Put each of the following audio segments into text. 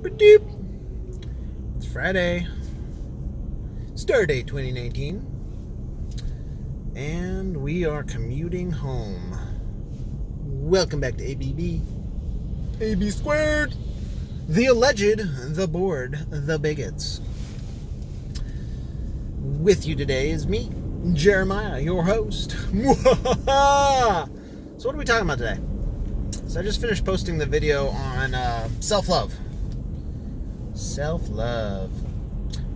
Ba-doop. It's Friday, Star Day 2019, and we are commuting home. Welcome back to ABB. AB squared. The alleged, the bored, the bigots. With you today is me, Jeremiah, your host. So what are we talking about today? So I just finished posting the video on self-love. Self-love.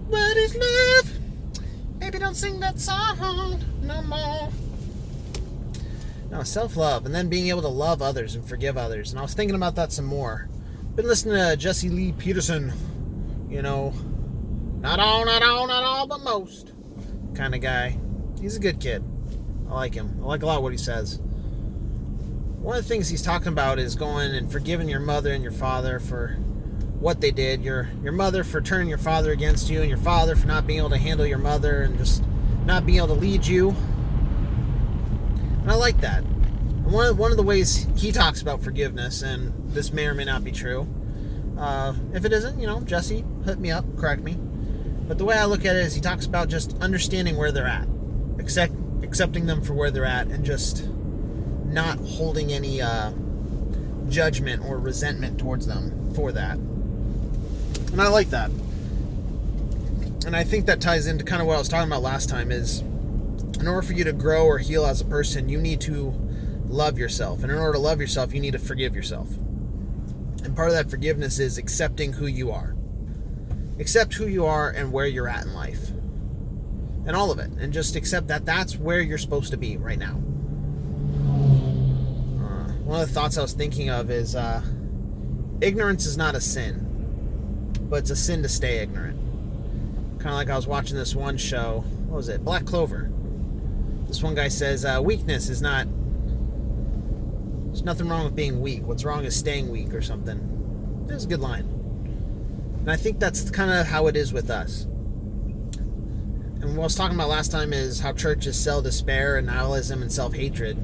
What is love? Baby, don't sing that song no more. No, self-love, and then being able to love others and forgive others. And I was thinking about that some more. Been listening to Jesse Lee Peterson. You know, not all, but most kind of guy. He's a good kid. I like him. I like a lot of what he says. One of the things he's talking about is going and forgiving your mother and your father for what they did. Your mother for turning your father against you, and your father for not being able to handle your mother and just not being able to lead you. And I like that. And one of the ways he talks about forgiveness, and this may or may not be true. If it isn't, Jesse, hit me up, correct me. But the way I look at it is he talks about just understanding where they're at, accepting them for where they're at, and just not holding any judgment or resentment towards them for that. And I like that. And I think that ties into kind of what I was talking about last time is in order for you to grow or heal as a person, you need to love yourself. And in order to love yourself, you need to forgive yourself. And part of that forgiveness is accepting who you are. Accept who you are and where you're at in life. And all of it. And just accept that that's where you're supposed to be right now. One of the thoughts I was thinking of is ignorance is not a sin, but it's a sin to stay ignorant. Kind of like I was watching this one show. What was it? Black Clover. This one guy says weakness is not... There's nothing wrong with being weak. What's wrong is staying weak or something. It was a good line. And I think that's kind of how it is with us. And what I was talking about last time is how churches sell despair and nihilism and self-hatred.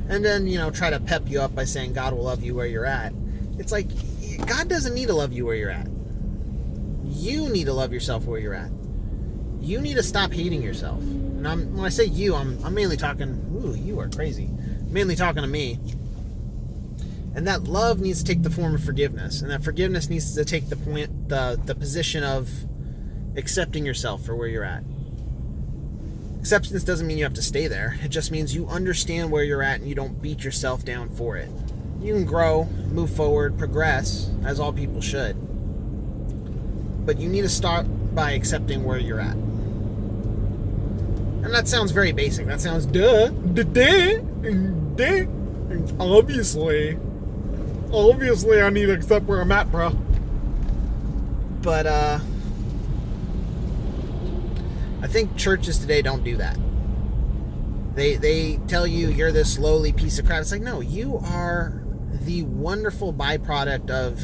And then, try to pep you up by saying God will love you where you're at. It's like, God doesn't need to love you where you're at. You need to love yourself where you're at. You need to stop hating yourself. And when I say you, I'm mainly talking, ooh, you are crazy. I'm mainly talking to me. And that love needs to take the form of forgiveness. And that forgiveness needs to take the position of accepting yourself for where you're at. Acceptance doesn't mean you have to stay there. It just means you understand where you're at and you don't beat yourself down for it. You can grow, move forward, progress, as all people should. But you need to start by accepting where you're at. And that sounds very basic. That sounds obviously I need to accept where I'm at, bro. But I think churches today don't do that. They tell you you're this lowly piece of crap. It's like, no, you are the wonderful byproduct of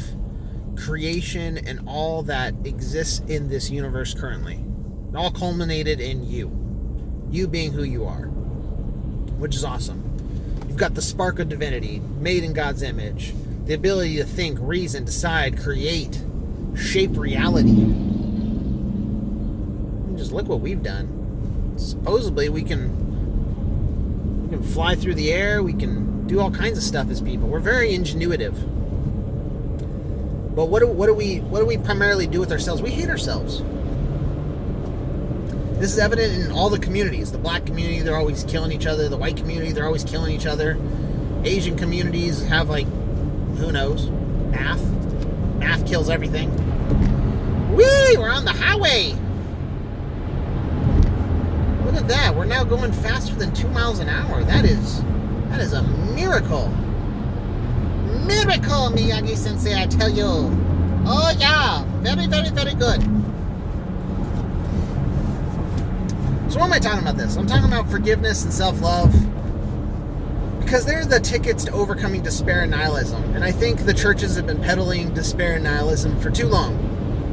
creation and all that exists in this universe currently. It all culminated in you. You being who you are. Which is awesome. You've got the spark of divinity, made in God's image. The ability to think, reason, decide, create, shape reality. Just look what we've done. Supposedly we can fly through the air, we can do all kinds of stuff as people. We're very ingenuitive. But what do we primarily do with ourselves? We hate ourselves. This is evident in all the communities. The black community, they're always killing each other. The white community, they're always killing each other. Asian communities have who knows? Math. Math kills everything. Whee! We're on the highway! Look at that. We're now going faster than 2 miles an hour. That is a miracle. Miracle, Miyagi-sensei, I tell you. Oh, yeah. Very, very, very good. So what am I talking about this? I'm talking about forgiveness and self-love. Because they're the tickets to overcoming despair and nihilism. And I think the churches have been peddling despair and nihilism for too long.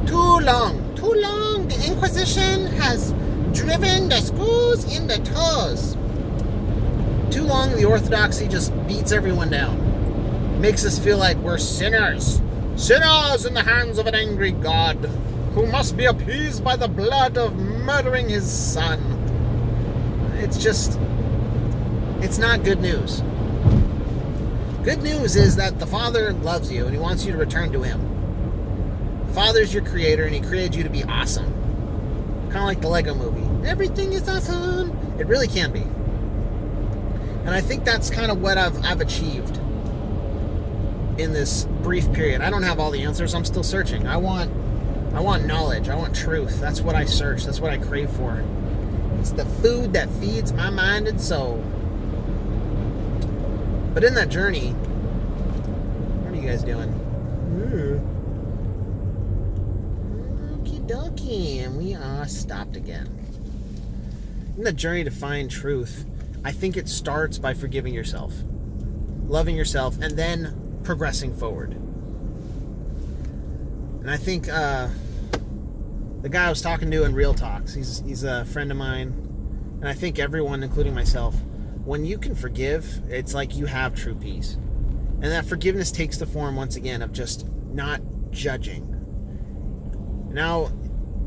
Too long. The Inquisition has driven the screws in the toes. Too long, the Orthodoxy just beats everyone down. Makes us feel like we're sinners. Sinners in the hands of an angry God, who must be appeased by the blood of murdering his son. It's not good news. Good news is that the Father loves you and he wants you to return to him. The Father's your creator and he created you to be awesome. Kind of like the Lego movie. Everything is awesome. It really can be. And I think that's kind of what I've achieved in this brief period. I don't have all the answers. I'm still searching. I want knowledge. I want truth. That's what I search. That's what I crave for. It's the food that feeds my mind and soul. But in that journey, what are you guys doing? Okie dokie. And we are stopped again. In the journey to find truth, I think it starts by forgiving yourself, loving yourself, and then progressing forward. And I think the guy I was talking to in Real Talks, he's a friend of mine, and I think everyone, including myself, when you can forgive, it's like you have true peace. And that forgiveness takes the form, once again, of just not judging. Now,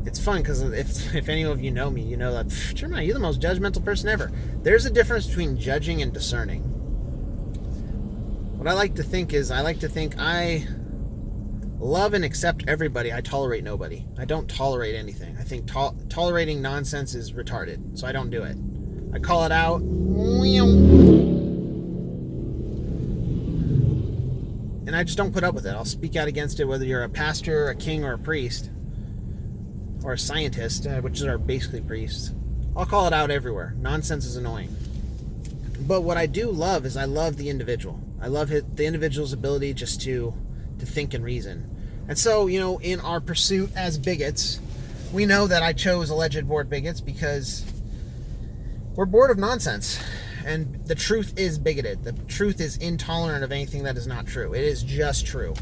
it's fun because if any of you know me, you know that, Jeremiah, you're the most judgmental person ever. There's a difference between judging and discerning. What I like to think is, I love and accept everybody. I tolerate nobody. I don't tolerate anything. I think tolerating nonsense is retarded, so I don't do it. I call it out. And I just don't put up with it. I'll speak out against it, whether you're a pastor, a king, or a priest, or a scientist, which are basically priests. I'll call it out everywhere. Nonsense is annoying. But what I do love is I love the individual. I love the individual's ability just to think and reason. And so, in our pursuit as bigots, we know that I chose alleged bored bigots because we're bored of nonsense. And the truth is bigoted. The truth is intolerant of anything that is not true. It is just true.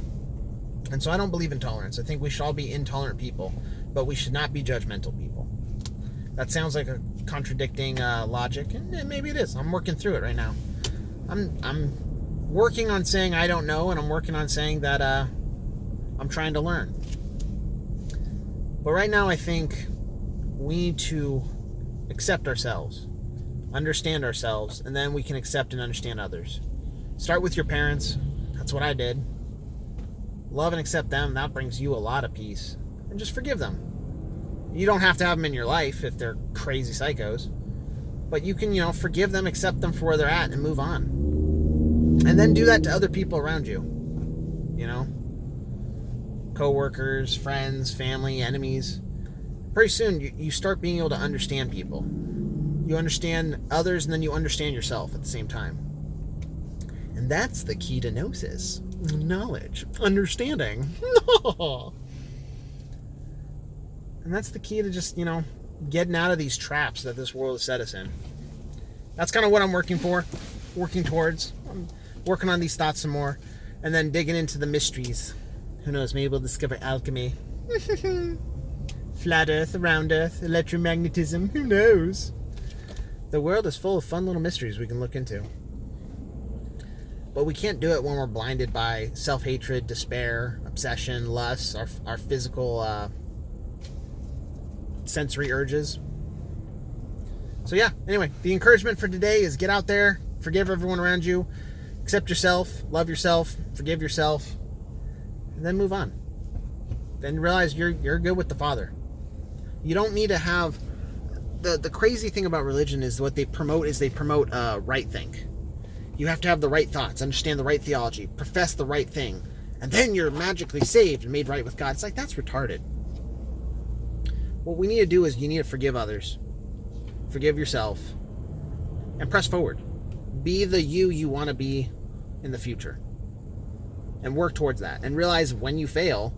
And so I don't believe in tolerance. I think we should all be intolerant people, but we should not be judgmental people. That sounds like a contradicting logic, and maybe it is. I'm working through it right now. I'm working on saying I don't know, and I'm working on saying that I'm trying to learn. But right now I think we need to accept ourselves, understand ourselves, and then we can accept and understand others. Start with your parents. That's what I did. Love and accept them. That brings you a lot of peace. And just forgive them. You don't have to have them in your life if they're crazy psychos. But you can, forgive them, accept them for where they're at, and move on. And then do that to other people around you. Co-workers, friends, family, enemies. Pretty soon, you start being able to understand people. You understand others, and then you understand yourself at the same time. And that's the key to gnosis. Knowledge. Understanding. And that's the key to just, getting out of these traps that this world has set us in. That's kind of what I'm working towards. I'm working on these thoughts some more, and then digging into the mysteries. Who knows, maybe we'll discover alchemy. Flat Earth, round Earth, electromagnetism, who knows? The world is full of fun little mysteries we can look into. But we can't do it when we're blinded by self-hatred, despair, obsession, lust, our physical sensory urges. So yeah, anyway, the encouragement for today is get out there, forgive everyone around you, accept yourself, love yourself, forgive yourself, and then move on. Then realize you're good with the Father. You don't need to have the crazy thing about religion is what they promote right think. You have to have the right thoughts, understand the right theology, profess the right thing, and then you're magically saved and made right with God. It's like, that's retarded. What we need to do is you need to forgive others, forgive yourself, and press forward. Be the you want to be in the future. And work towards that. And realize when you fail,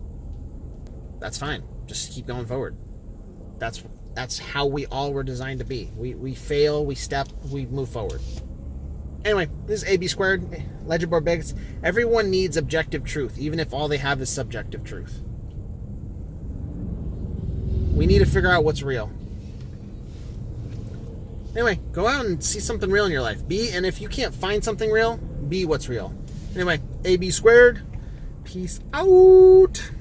that's fine. Just keep going forward. That's how we all were designed to be. We fail, we step, we move forward. Anyway, this is AB Squared, Alleged Bored Bigots. Everyone needs objective truth, even if all they have is subjective truth. We need to figure out what's real. Anyway, go out and see something real in your life. And if you can't find something real, be what's real. Anyway, AB Squared. Peace out.